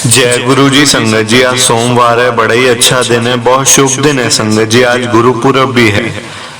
जय गुरु जी। संगत जी, आज सोमवार है, बड़ा ही अच्छा दिन है, बहुत शुभ दिन है संगत जी। आज गुरुपुरब भी है।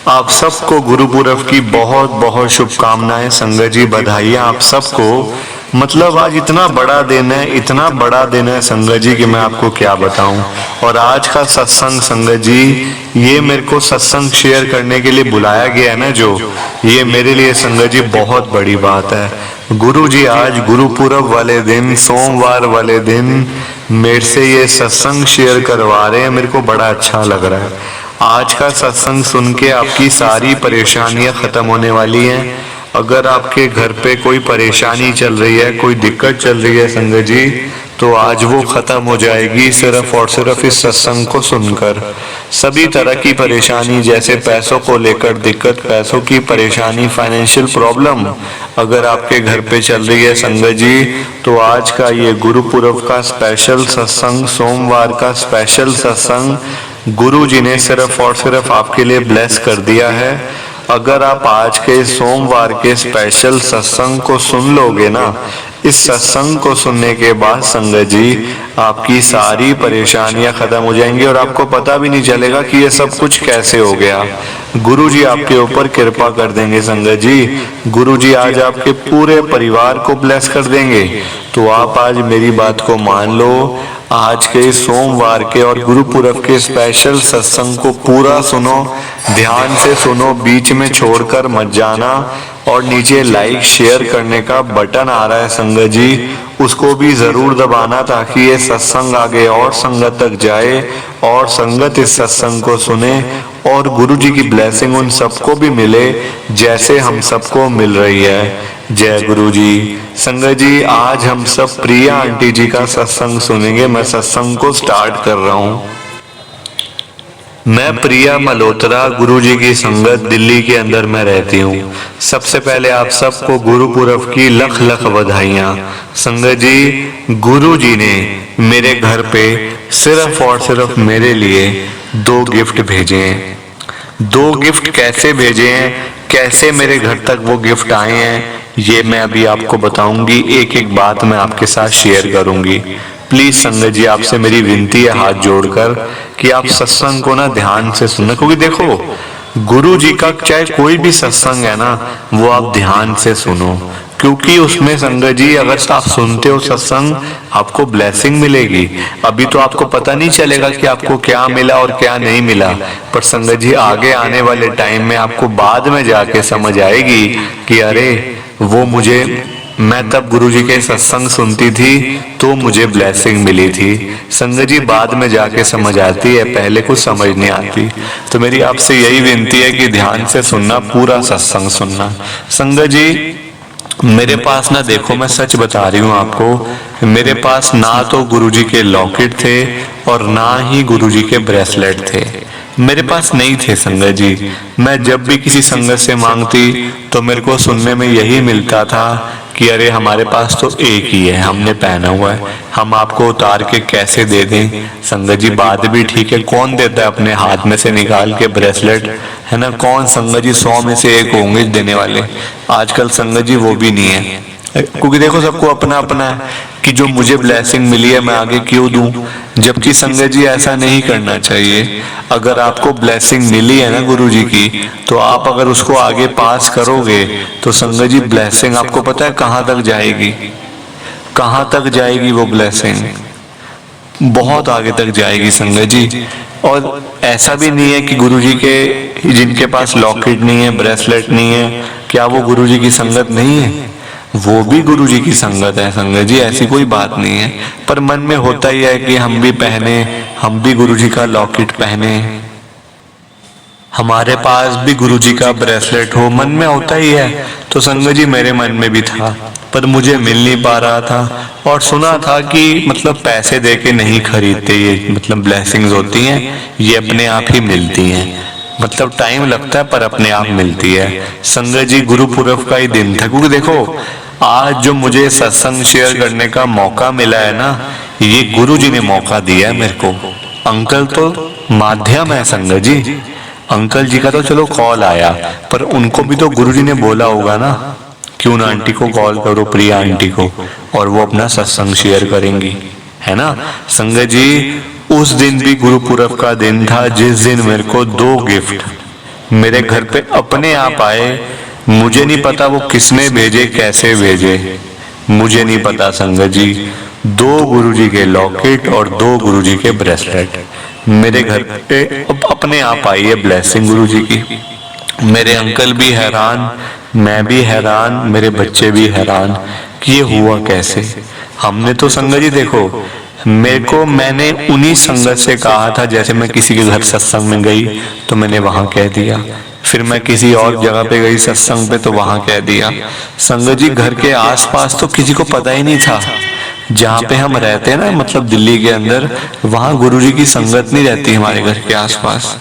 आप सबको गुरुपुरब की बहुत बहुत शुभकामनाएं संगत जी, बधाइयां आप सबको। मतलब आज इतना बड़ा दिन है, इतना बड़ा दिन है संगत जी कि मैं आपको क्या बताऊं। और आज का सत्संग संगत जी, ये मेरे को सत्संग शेयर करने के लिए बुलाया गया है ना, जो ये मेरे लिए संगत जी बहुत बड़ी बात है। गुरु जी आज गुरुपुरब वाले दिन, सोमवार वाले दिन मेरे से ये सत्संग शेयर करवा रहे हैं, मेरे को बड़ा अच्छा लग रहा है। आज का सत्संग सुन के आपकी सारी परेशानियां खत्म होने वाली हैं। अगर आपके घर पे कोई परेशानी चल रही है, कोई दिक्कत चल रही है संगत जी, तो आज वो खत्म हो जाएगी सिर्फ और सिर्फ इस सत्संग को सुनकर। सभी तरह की परेशानी, जैसे पैसों को लेकर दिक्कत, पैसों की परेशानी, फाइनेंशियल प्रॉब्लम अगर आपके घर पे चल रही है संगत जी, तो आज का ये गुरुपुरब का स्पेशल सत्संग, सोमवार का स्पेशल सत्संग गुरु जी ने सिर्फ और सिर्फ आपके लिए ब्लेस कर दिया है। अगर आप आज के सोमवार के स्पेशल सत्संग को सुन लोगे ना, इस सत्संग को सुनने के बाद संगत जी आपकी सारी परेशानियां खत्म हो जाएंगी और आपको पता भी नहीं चलेगा कि ये सब कुछ कैसे हो गया। गुरु जी आपके ऊपर कृपा कर देंगे संगत जी। गुरु जी आज आपके पूरे परिवार को ब्लेस कर देंगे। तो आप आज मेरी बात को मान लो, आज के सोमवार के और गुरुपुरब के स्पेशल सत्संग को पूरा सुनो, ध्यान से सुनो, बीच में छोड़कर मत जाना। और नीचे लाइक शेयर करने का बटन आ रहा है संगत जी, उसको भी जरूर दबाना ताकि ये सत्संग आगे और संगत तक जाए और संगत इस सत्संग को सुने और गुरु जी की ब्लेसिंग उन सबको भी मिले जैसे हम सबको मिल रही है। जय गुरु जी। संगत जी आज हम सब प्रिया आंटी जी का सत्संग सुनेंगे। मैं सत्संग को स्टार्ट कर रहा हूँ। मैं प्रिया मल्होत्रा, गुरु जी की संगत, दिल्ली के अंदर मैं रहती हूँ। सबसे पहले आप सबको गुरुपुरब की लख लख बधाइयाँ। संगत जी गुरु जी ने मेरे घर पे सिर्फ और सिर्फ मेरे लिए 2 गिफ्ट भेजे हैं। 2 गिफ्ट कैसे भेजे हैं, कैसे मेरे घर तक वो गिफ्ट आए हैं, ये मैं अभी आपको बताऊंगी। एक एक बात मैं आपके साथ शेयर करूंगी। प्लीज संगत जी आपसे मेरी विनती है हाथ जोड़कर कि आप सत्संग को ना ध्यान से सुनना, क्योंकि देखो गुरु जी का चाहे कोई भी सत्संग है ना, वो आप ध्यान से सुनो, क्योंकि उसमें संगत जी अगर आप सुनते हो सत्संग आपको ब्लेसिंग मिलेगी। अभी तो आपको पता नहीं चलेगा कि आपको क्या मिला और क्या नहीं मिला, पर संगत जी आगे आने वाले टाइम में आपको बाद में जाके समझ आएगी कि अरे वो मैं तब गुरुजी के सत्संग सुनती थी तो मुझे ब्लेसिंग मिली थी। संगत जी बाद में जाके समझ आती है, पहले कुछ समझ नहीं आती। तो मेरी आपसे यही विनती है कि ध्यान से सुनना, पूरा सत्संग सुनना। संगत जी मेरे पास ना, देखो मैं सच बता रही हूँ आपको, मेरे पास ना तो गुरुजी के लॉकेट थे और ना ही गुरुजी के ब्रेसलेट थे, मेरे पास नहीं थे संगत जी। मैं जब भी किसी संगत से मांगती तो मेरे को सुनने में यही मिलता था कि अरे हमारे पास तो एक ही है, हमने पहना हुआ है, हम आपको उतार के कैसे दे दें। संगत जी बात भी ठीक है, कौन देता है अपने हाथ में से निकाल के ब्रेसलेट, है ना? कौन संगत जी 100 में से 1 होंगे देने वाले। आजकल संगत जी वो भी नहीं है, क्योंकि देखो सबको अपना अपना है कि जो मुझे ब्लेसिंग मिली है मैं आगे क्यों दूं, जबकि संगत जी ऐसा नहीं करना चाहिए। अगर आपको ब्लेसिंग मिली है ना गुरु जी की, तो आप अगर उसको आगे पास करोगे तो संगत जी ब्लेसिंग आपको पता है कहाँ तक जाएगी, कहाँ तक जाएगी वो ब्लेसिंग, बहुत आगे तक जाएगी संगत जी। और ऐसा भी नहीं है कि गुरु जी के जिनके पास लॉकेट नहीं है, ब्रेसलेट नहीं है, क्या वो गुरु जी की संगत नहीं है? वो भी गुरु जी की संगत है संगत जी, ऐसी कोई बात नहीं है। पर मन में होता ही है कि हम भी पहने, हम भी गुरु जी का लॉकेट पहने, हमारे पास भी गुरु जी का ब्रेसलेट हो, मन में होता ही है। तो संगत जी मेरे मन में भी था, पर मुझे मिल नहीं पा रहा था। और सुना था कि मतलब पैसे देके नहीं खरीदते ये, मतलब ब्लेसिंग्स होती हैं ये अपने आप ही मिलती हैं, मतलब टाइम लगता है पर अपने आप मिलती है। संगत जी गुरुपुरब का ही दिन था, क्योंकि देखो आज जो मुझे सत्संग शेयर करने का मौका मिला है ना, ये गुरु जी ने मौका दिया है मेरे को। अंकल तो माध्यम है संगत जी, अंकल जी का तो चलो कॉल आया, पर उनको भी तो गुरु जी ने बोला होगा ना, क्यों ना आंटी को कॉल करो, प्रिया आंटी को, और वो अपना सत्संग शेयर करेंगी, है ना संगत जी। उस दिन भी गुरु पूरब का दिन था जिस दिन मेरे को 2 गिफ्ट मेरे घर पे अपने आप आए। मुझे नहीं पता वो किसने भेजे, कैसे भेजे, मुझे नहीं पता संगत जी। 2 गुरुजी के लॉकेट और 2 गुरुजी के ब्रेसलेट मेरे घर पे अपने आप आई है ब्लेसिंग गुरुजी की। मेरे अंकल भी हैरान, मैं भी हैरान, मेरे बच्चे भी हैरान कि ये हुआ कैसे। हमने तो संगत जी देखो, मैंने उन्हीं संगत से कहा था, जैसे मैं किसी के घर सत्संग में गई तो मैंने वहां कह दिया, फिर मैं किसी और जगह पे गई सत्संग पे तो वहां कह दिया। संगत जी घर के आसपास तो किसी को पता ही नहीं था। जहाँ पे हम रहते हैं ना, मतलब दिल्ली के अंदर, वहां गुरुजी की संगत नहीं रहती हमारे घर के आसपास,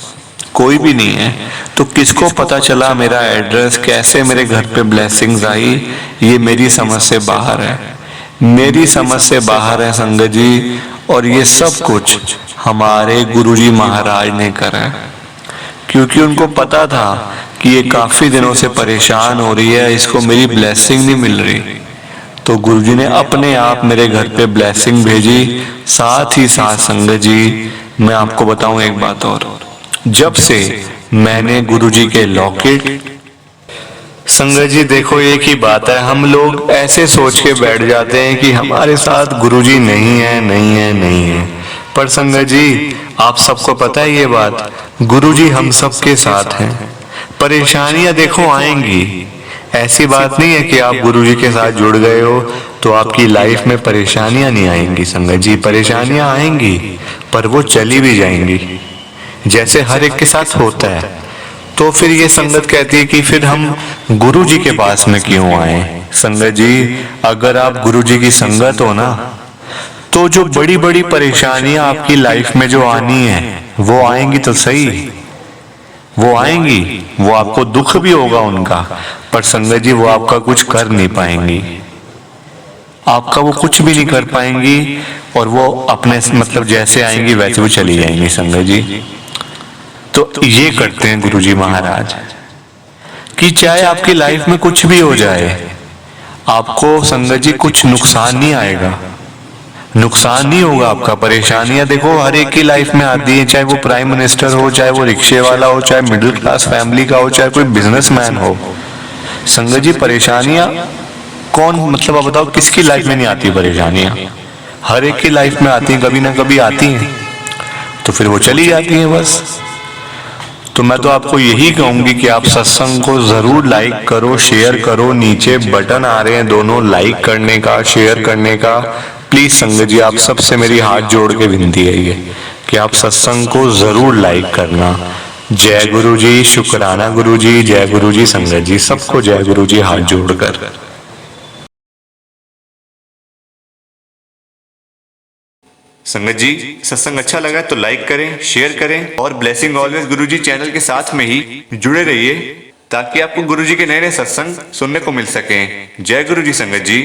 कोई भी नहीं है। तो किसको पता चला मेरा एड्रेस, कैसे मेरे घर पे ब्लेसिंग्स आई, ये मेरी समझ से बाहर है, मेरी समझ से बाहर है संगत जी। और ये सब कुछ हमारे गुरुजी महाराज ने करा है, क्योंकि उनको पता था कि ये काफी दिनों से परेशान हो रही है, इसको मेरी ब्लेसिंग नहीं मिल रही। तो गुरुजी ने अपने आप मेरे घर पे ब्लेसिंग भेजी। साथ ही साथ संगत जी मैं आपको बताऊं एक बात और, जब से मैंने गुरुजी के लॉकेट, संगत जी देखो एक ही बात है, हम लोग ऐसे सोच के बैठ जाते हैं कि हमारे साथ गुरुजी नहीं है, नहीं है, नहीं है। पर संगत जी आप सबको पता है ये बात, गुरुजी हम सबके साथ हैं। परेशानियां देखो आएंगी, ऐसी बात नहीं है कि आप गुरुजी के साथ जुड़ गए हो तो आपकी लाइफ में परेशानियां नहीं आएंगी। संगत जी परेशानियां आएंगी पर वो चली भी जाएंगी, जैसे हर एक के साथ होता है। तो फिर ये संगत कहती है कि फिर हम गुरुजी के पास में क्यों आए। संगत जी अगर आप गुरुजी की संगत हो ना, तो जो बड़ी बड़ी परेशानियां आपकी लाइफ में जो आनी है वो आएंगी तो सही, वो आएंगी, वो आपको दुख भी होगा उनका, पर संगत जी वो आपका कुछ कर नहीं पाएंगी, आपका वो कुछ भी नहीं कर पाएंगी। और वो अपने मतलब जैसे आएंगी वैसे वो चली जाएंगी संगत जी। तो ये करते हैं गुरुजी महाराज कि चाहे आपकी लाइफ में कुछ भी हो जाए, आपको संगत जी कुछ नुकसान नहीं आएगा, नुकसान नहीं होगा आपका। परेशानियां देखो हर एक की लाइफ में आती है, चाहे वो प्राइम मिनिस्टर हो, चाहे वो रिक्शे वाला हो, चाहे मिडिल क्लास फैमिली का हो, चाहे कोई बिजनेसमैन हो। संगत जी परेशानियां कौन, मतलब आप बताओ किसकी लाइफ में नहीं आती परेशानियां, हर एक की लाइफ में आती हैं, कभी ना कभी आती हैं, तो फिर वो चली जाती हैं बस। तो मैं तो आपको यही कहूंगी कि आप सत्संग को जरूर लाइक करो, शेयर करो, नीचे बटन आ रहे हैं दोनों, लाइक करने का, शेयर करने का। प्लीज संगत जी आप सबसे मेरी हाथ जोड़ के विनती है ये कि आप सत्संग को जरूर लाइक करना। जय गुरु जी, शुक्राना गुरु जी, जय गुरु जी। संगत जी सबको जय गुरु जी हाथ जोड़कर। संगत जी सत्संग अच्छा लगा तो लाइक करें, शेयर करें और ब्लेसिंग ऑलवेज गुरुजी चैनल के साथ में ही जुड़े रहिए ताकि आपको गुरुजी के नए नए सत्संग सुनने को मिल सके। जय गुरु जी संगत जी।